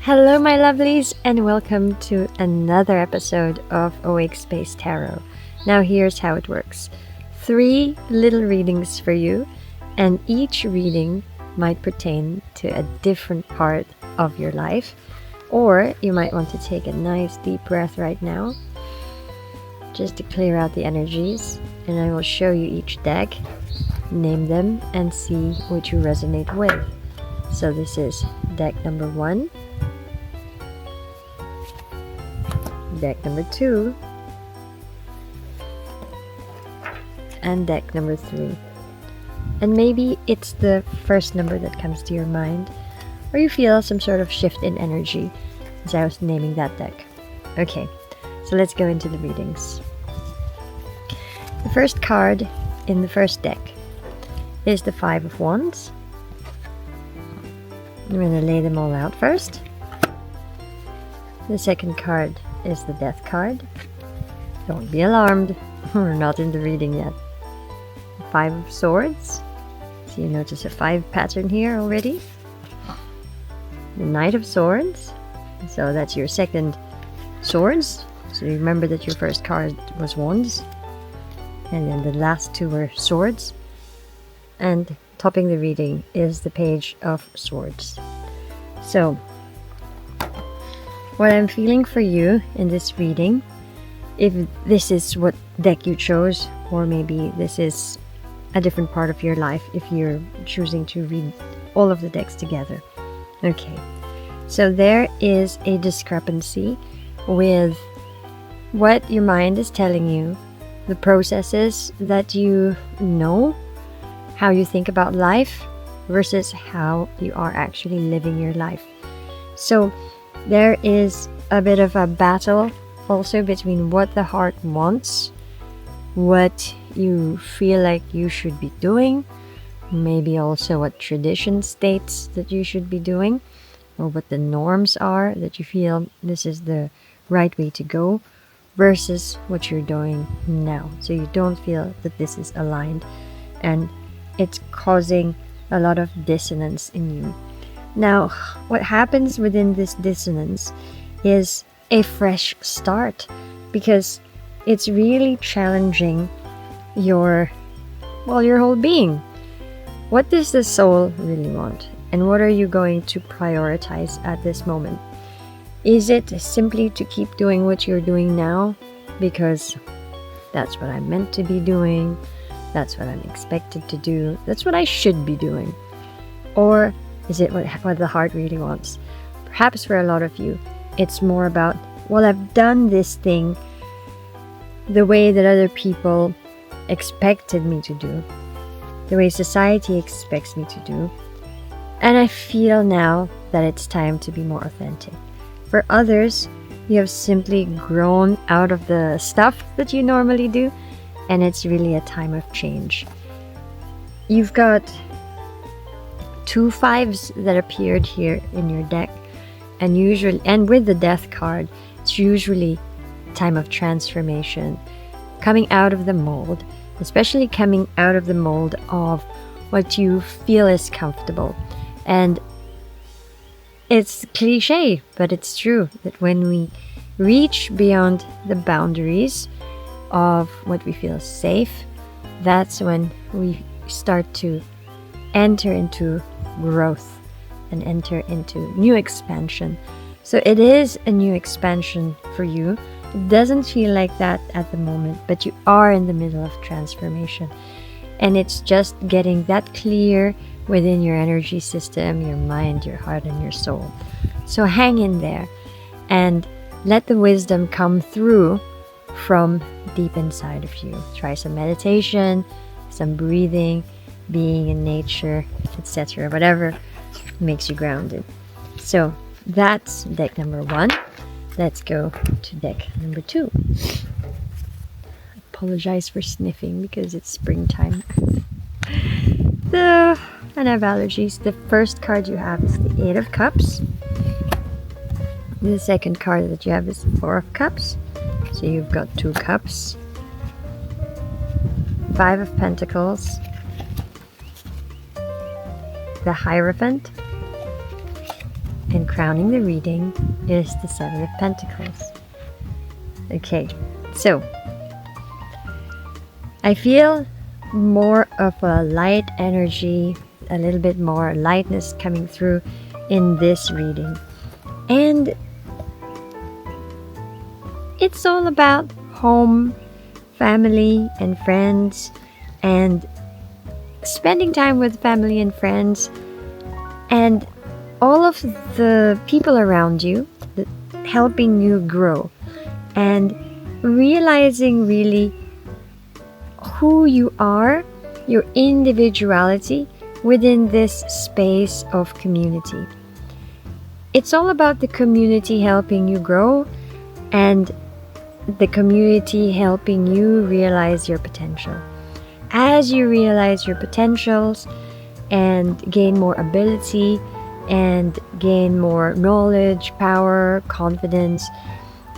Hello, my lovelies, and welcome to another episode of Awake Space Tarot. Now, here's how it works 3 little readings for you, and each reading might pertain to a different part of your life, or you might want to take a nice deep breath right now just to clear out the energies, and I will show you each deck, name them, and see what you resonate with. So, this is deck number 1. Deck number 2 and deck number 3, and maybe it's the first number that comes to your mind, or you feel some sort of shift in energy as I was naming that deck. Okay, so let's go into the readings. The first card in the first deck is the 5 of Wands. I'm going to lay them all out first. The second card is the Death card. Don't be alarmed, we're not in the reading yet. The 5 of Swords. So you notice a 5 pattern here already. The Knight of Swords. So that's your second Swords. So you remember that your first card was Wands. And then the last 2 were Swords. And topping the reading is the Page of Swords. So what I'm feeling for you in this reading, if this is what deck you chose, or maybe this is a different part of your life if you're choosing to read all of the decks together. Okay, so there is a discrepancy with what your mind is telling you, the processes that you know, how you think about life versus how you are actually living your life. So there is a bit of a battle also between what the heart wants, what you feel like you should be doing, maybe also what tradition states that you should be doing, or what the norms are that you feel this is the right way to go, versus what you're doing now. So you don't feel that this is aligned, and it's causing a lot of dissonance in you. Now, what happens within this dissonance is a fresh start, because it's really challenging your whole being. What does the soul really want? And what are you going to prioritize at this moment? Is it simply to keep doing what you're doing now because that's what I'm meant to be doing, that's what I'm expected to do, that's what I should be doing? Or is it what the heart really wants? Perhaps for a lot of you, it's more about, well, I've done this thing the way that other people expected me to do, the way society expects me to do, and I feel now that it's time to be more authentic. For others, you have simply grown out of the stuff that you normally do, and it's really a time of change. You've got 2 5s that appeared here in your deck, and with the Death card, it's usually a time of transformation, coming out of the mold, especially coming out of the mold of what you feel is comfortable. And it's cliche, but it's true that when we reach beyond the boundaries of what we feel safe, that's when we start to enter into growth and enter into new expansion. So it is a new expansion for you. It doesn't feel like that at the moment, but you are in the middle of transformation, and it's just getting that clear within your energy system, your mind, your heart, and your soul. So hang in there and let the wisdom come through from deep inside of you. Try some meditation, some breathing, being in nature, etc. Whatever makes you grounded. So that's deck number 1. Let's go to deck number 2. Apologize for sniffing because it's springtime. And I have allergies. The first card you have is the 8 of Cups. The second card that you have is the 4 of Cups. So you've got 2 cups. 5 of Pentacles. The Hierophant. and crowning the reading is the Seven of Pentacles. Okay, so I feel more of a light energy, a little bit more lightness coming through in this reading. And it's all about home, family, and friends, and spending time with family and friends, and all of the people around you that helping you grow, and realizing really who you are, your individuality within this space of community. It's all about the community helping you grow and the community helping you realize your potential. As you realize your potentials and gain more ability and gain more knowledge, power, confidence,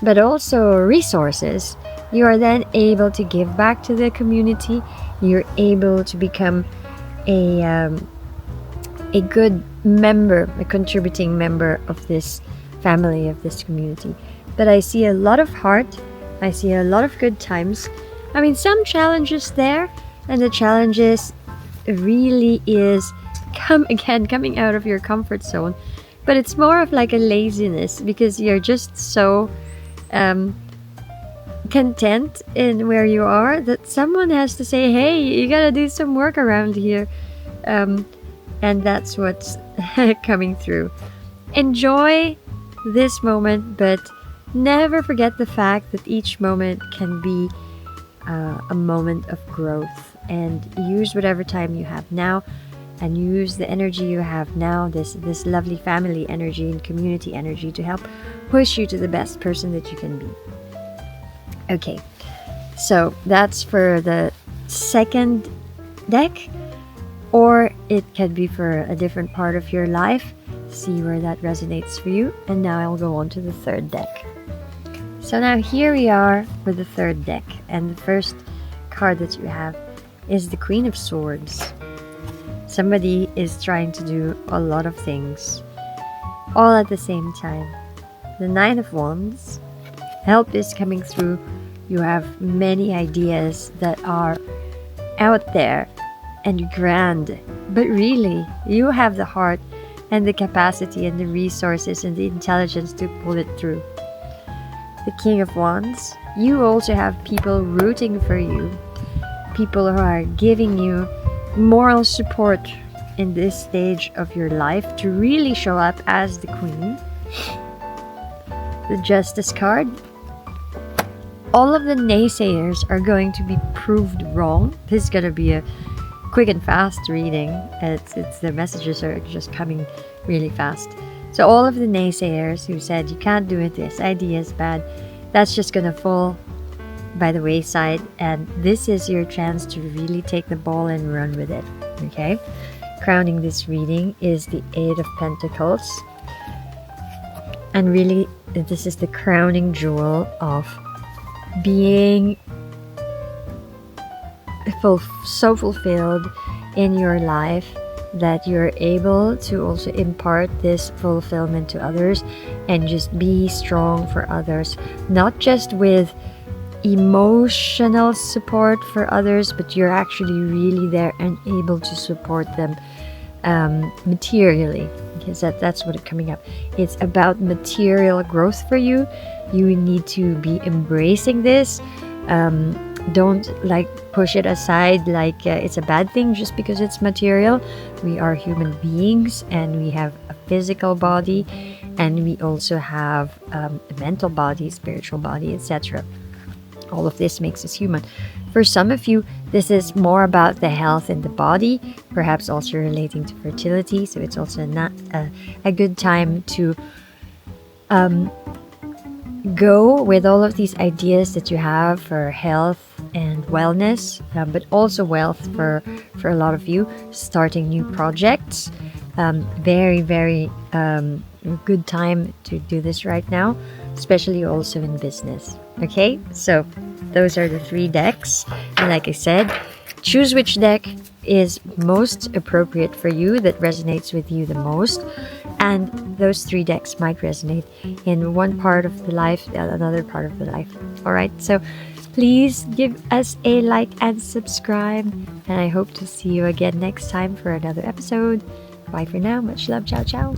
but also resources, you are then able to give back to the community. You're able to become a good member, a contributing member of this family, of this community. But I see a lot of heart. I see a lot of good times. I mean, some challenges there, and the challenges really is coming out of your comfort zone. But it's more of like a laziness because you're just so content in where you are that someone has to say, hey, you gotta do some work around here. And that's what's coming through. Enjoy this moment, but never forget the fact that each moment can be a moment of growth, and use whatever time you have now, and use the energy you have now, this lovely family energy and community energy, to help push you to the best person that you can be. Okay, so that's for the second deck, or it can be for a different part of your life. See where that resonates for you. And now I'll go on to the third deck. So now here we are with the third deck, and the first card that you have is the Queen of Swords. Somebody is trying to do a lot of things all at the same time. The Nine of Wands, help is coming through. You have many ideas that are out there and grand, but really you have the heart and the capacity and the resources and the intelligence to pull it through. The King of Wands, you also have people rooting for you, people who are giving you moral support in this stage of your life to really show up as the Queen. The Justice card, all of the naysayers are going to be proved wrong. This is going to be a quick and fast reading. It's the messages are just coming really fast. So all of the naysayers who said you can't do it, this idea is bad, that's just going to fall by the wayside, and this is your chance to really take the ball and run with it. Okay, crowning this reading is the Eight of Pentacles, and really this is the crowning jewel of being so fulfilled in your life that you're able to also impart this fulfillment to others and just be strong for others, not just with emotional support for others, but you're actually really there and able to support them materially, because that's what it's coming up. It's about material growth for you. You need to be embracing this. Don't push it aside like it's a bad thing just because it's material. We are human beings, and we have a physical body, and we also have a mental body, spiritual body, etc. All of this makes us human. For some of you, this is more about the health in the body, perhaps also relating to fertility. So it's also not a good time to go with all of these ideas that you have for health and wellness, but also wealth for a lot of you, starting new projects. Very, very good time to do this right now, especially also in business. Okay, so those are the three decks, and like I said, choose which deck is most appropriate for you, that resonates with you the most, And those 3 decks might resonate in one part of the life, another part of the life. All right, so please give us a like and subscribe, and I hope to see you again next time for another episode. Bye for now. Much love. Ciao, ciao.